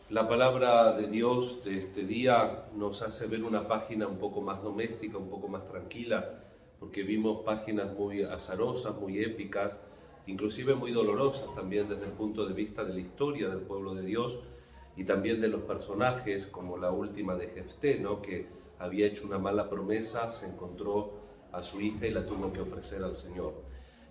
La palabra de Dios de este día nos hace ver una página un poco más doméstica, un poco más tranquila, porque vimos páginas muy azarosas, muy épicas, inclusive muy dolorosas también desde el punto de vista de la historia del pueblo de Dios y también de los personajes, como la última de Jefté, ¿no? Que había hecho una mala promesa, se encontró a su hija y la tuvo que ofrecer al Señor.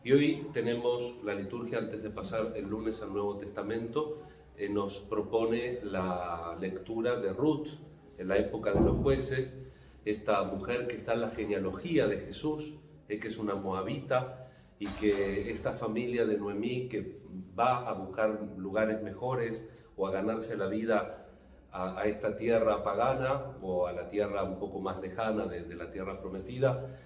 Y hoy tenemos la liturgia, antes de pasar el lunes al Nuevo Testamento, nos propone la lectura de Ruth en la época de los jueces, esta mujer que está en la genealogía de Jesús, que es una moabita, y que esta familia de Noemí que va a buscar lugares mejores o a ganarse la vida a esta tierra pagana o a la tierra un poco más lejana de la tierra prometida,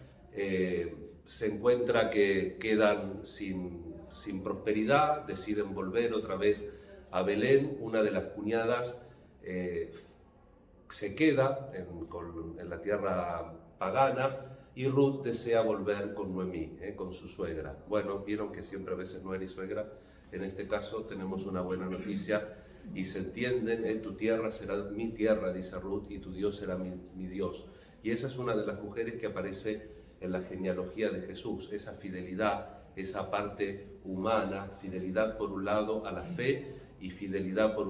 se encuentra que quedan sin prosperidad, deciden volver otra vez a Belén. Una de las cuñadas se queda en la tierra pagana y Ruth desea volver con Noemí, con su suegra. Bueno, vieron que siempre a veces nuera y suegra. En este caso tenemos una buena noticia y se entienden, tu tierra será mi tierra, dice Ruth, y tu Dios será mi Dios. Y esa es una de las mujeres que aparece en la genealogía de Jesús, esa fidelidad, esa parte humana, fidelidad por un lado a la fe y fidelidad por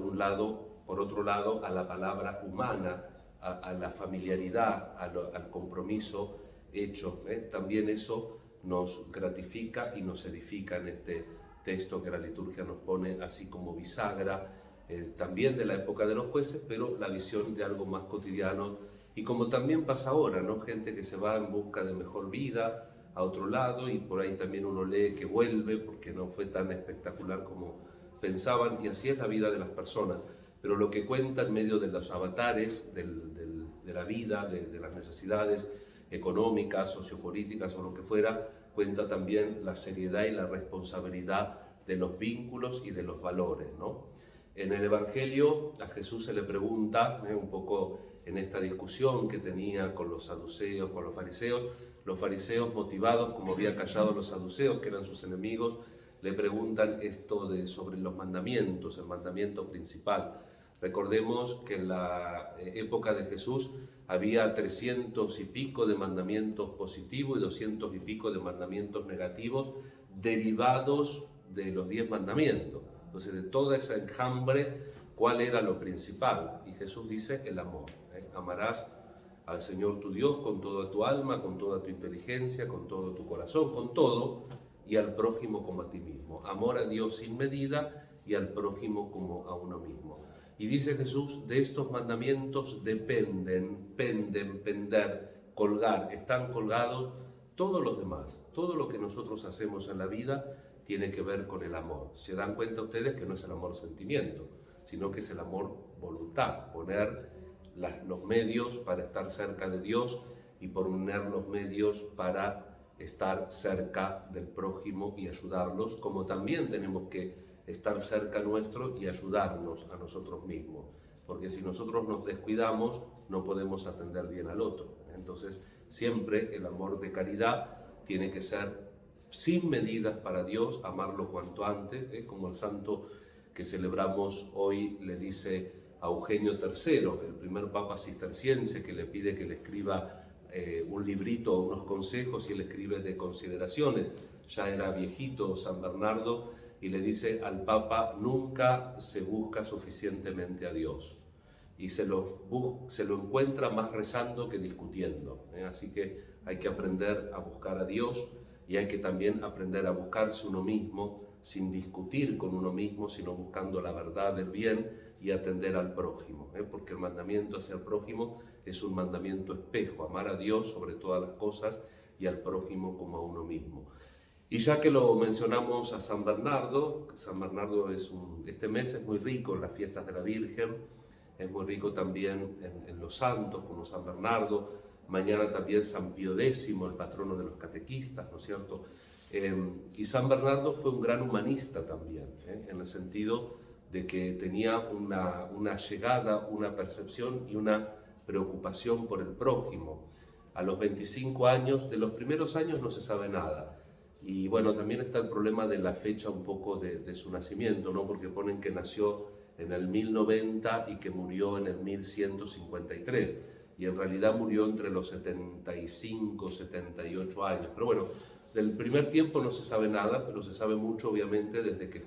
otro lado a la palabra humana, a la familiaridad, al compromiso hecho. También eso nos gratifica y nos edifica en este texto que la liturgia nos pone así como bisagra, también de la época de los jueces, pero la visión de algo más cotidiano. Y como también pasa ahora, ¿no? Gente que se va en busca de mejor vida a otro lado y por ahí también uno lee que vuelve porque no fue tan espectacular como pensaban, y así es la vida de las personas. Pero lo que cuenta en medio de los avatares de la vida, de las necesidades económicas, sociopolíticas o lo que fuera, cuenta también la seriedad y la responsabilidad de los vínculos y de los valores, ¿no? En el Evangelio a Jesús se le pregunta, un poco en esta discusión que tenía con los saduceos, con los fariseos motivados, como había callado los saduceos, que eran sus enemigos, le preguntan esto sobre los mandamientos, el mandamiento principal. Recordemos que en la época de Jesús había 300 y pico de mandamientos positivos y 200 y pico de mandamientos negativos derivados de los 10 mandamientos. Entonces, de toda esa enjambre, ¿cuál era lo principal? Y Jesús dice el amor. Amarás al Señor tu Dios con toda tu alma, con toda tu inteligencia, con todo tu corazón, con todo, y al prójimo como a ti mismo. Amor a Dios sin medida y al prójimo como a uno mismo. Y dice Jesús, de estos mandamientos pender, colgar, están colgados todos los demás. Todo lo que nosotros hacemos en la vida tiene que ver con el amor. Se dan cuenta ustedes que no es el amor sentimiento, sino que es el amor voluntad, poner los medios para estar cerca de Dios y poner los medios para estar cerca del prójimo y ayudarlos, como también tenemos que estar cerca nuestro y ayudarnos a nosotros mismos, porque si nosotros nos descuidamos no podemos atender bien al otro. Entonces siempre el amor de caridad tiene que ser sin medidas para Dios, amarlo cuanto antes, como el santo que celebramos hoy le dice a Eugenio III, el primer papa cisterciense, que le pide que le escriba un librito o unos consejos, y él escribe de consideraciones. Ya era viejito San Bernardo, y le dice al Papa: nunca se busca suficientemente a Dios, y se lo encuentra más rezando que discutiendo. Así que hay que aprender a buscar a Dios, y hay que también aprender a buscarse uno mismo, sin discutir con uno mismo, sino buscando la verdad del bien y atender al prójimo, porque el mandamiento hacia el prójimo es un mandamiento espejo, amar a Dios sobre todas las cosas y al prójimo como a uno mismo. Y ya que lo mencionamos a San Bernardo este mes es muy rico en las fiestas de la Virgen, es muy rico también en los santos como San Bernardo, mañana también San Pío X, el patrono de los catequistas, ¿no es cierto? Y San Bernardo fue un gran humanista también, en el sentido de que tenía una llegada, una percepción y una preocupación por el prójimo. A los 25 años, de los primeros años no se sabe nada. Y bueno, también está el problema de la fecha un poco de su nacimiento, ¿no? Porque ponen que nació en el 1090 y que murió en el 1153. Y en realidad murió entre los 75 y 78 años. Pero bueno, del primer tiempo no se sabe nada, pero se sabe mucho obviamente desde que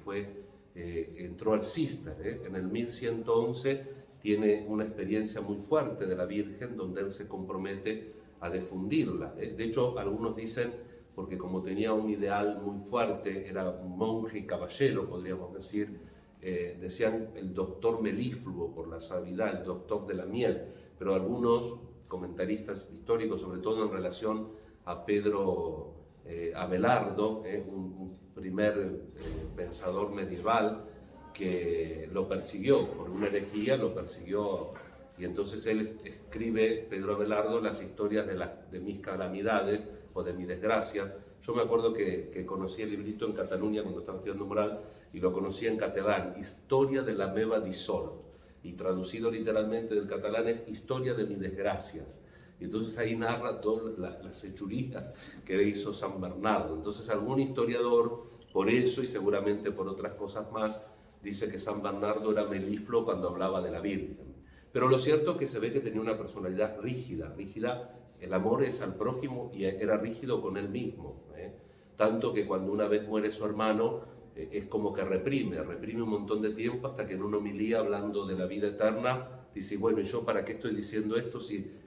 entró al Císter. En el 1111 tiene una experiencia muy fuerte de la Virgen donde él se compromete a difundirla. De hecho, algunos dicen, porque como tenía un ideal muy fuerte, era un monje y caballero, podríamos decir, decían el doctor melífluo por la suavidad, el doctor de la miel, pero algunos comentaristas históricos, sobre todo en relación a Pedro Abelardo, un primer pensador medieval que lo persiguió por una herejía, lo persiguió, y entonces él escribe, Pedro Abelardo, las historias de mis calamidades o de mi desgracia. Yo me acuerdo que conocí el librito en Cataluña cuando estaba estudiando moral y lo conocí en catalán, Historia de la meva dissort, y traducido literalmente del catalán es Historia de mis desgracias. Y entonces ahí narra todas las hechurías que hizo San Bernardo. Entonces algún historiador, por eso y seguramente por otras cosas más, dice que San Bernardo era melifluo cuando hablaba de la Virgen. Pero lo cierto es que se ve que tenía una personalidad rígida. El amor es al prójimo y era rígido con él mismo. Tanto que cuando una vez muere su hermano, es como que reprime un montón de tiempo hasta que en una homilía hablando de la vida eterna dice, bueno, ¿y yo para qué estoy diciendo esto?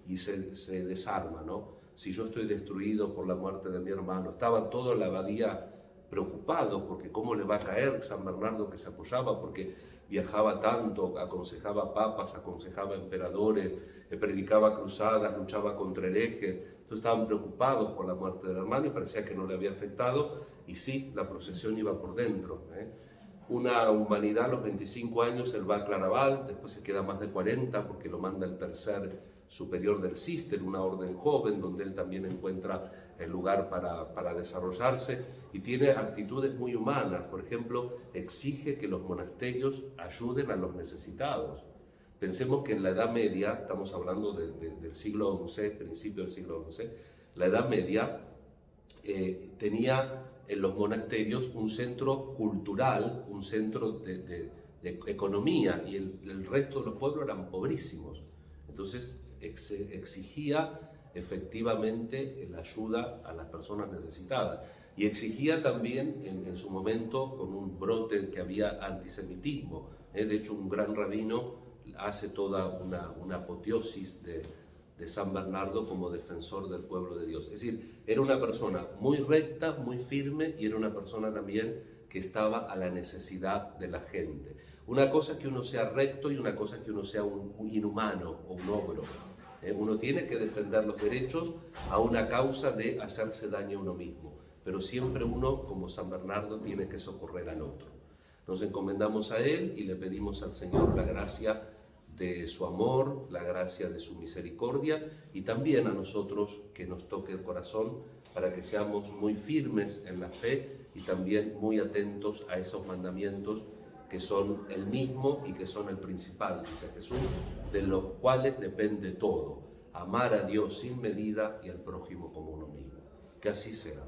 Y se desarma, ¿no? Si yo estoy destruido por la muerte de mi hermano. Estaba todo la abadía preocupado porque cómo le va a caer San Bernardo, que se apoyaba porque viajaba tanto, aconsejaba papas, aconsejaba emperadores, predicaba cruzadas, luchaba contra herejes. Entonces estaban preocupados por la muerte del hermano y parecía que no le había afectado, y sí, la procesión iba por dentro. Una humanidad a los 25 años, él va a Claraval, después se queda más de 40 porque lo manda el tercer superior del Císter, una orden joven donde él también encuentra el lugar para desarrollarse, y tiene actitudes muy humanas. Por ejemplo, exige que los monasterios ayuden a los necesitados. Pensemos que en la Edad Media, estamos hablando del siglo XI, principio del siglo XI, la Edad Media tenía en los monasterios un centro cultural, un centro de economía, y el resto de los pueblos eran pobrísimos. Entonces exigía efectivamente la ayuda a las personas necesitadas, y exigía también en su momento, con un brote que había antisemitismo. De hecho, un gran rabino hace toda una apoteosis de San Bernardo como defensor del pueblo de Dios. Es decir, era una persona muy recta, muy firme, y era una persona también que estaba a la necesidad de la gente. Una cosa es que uno sea recto y una cosa es que uno sea un inhumano o un ogro. Uno tiene que defender los derechos a una causa de hacerse daño a uno mismo, pero siempre uno, como San Bernardo, tiene que socorrer al otro. Nos encomendamos a él y le pedimos al Señor la gracia de su amor, la gracia de su misericordia, y también a nosotros que nos toque el corazón para que seamos muy firmes en la fe y también muy atentos a esos mandamientos que son el mismo y que son el principal, dice Jesús, de los cuales depende todo: amar a Dios sin medida y al prójimo como uno mismo. Que así sea.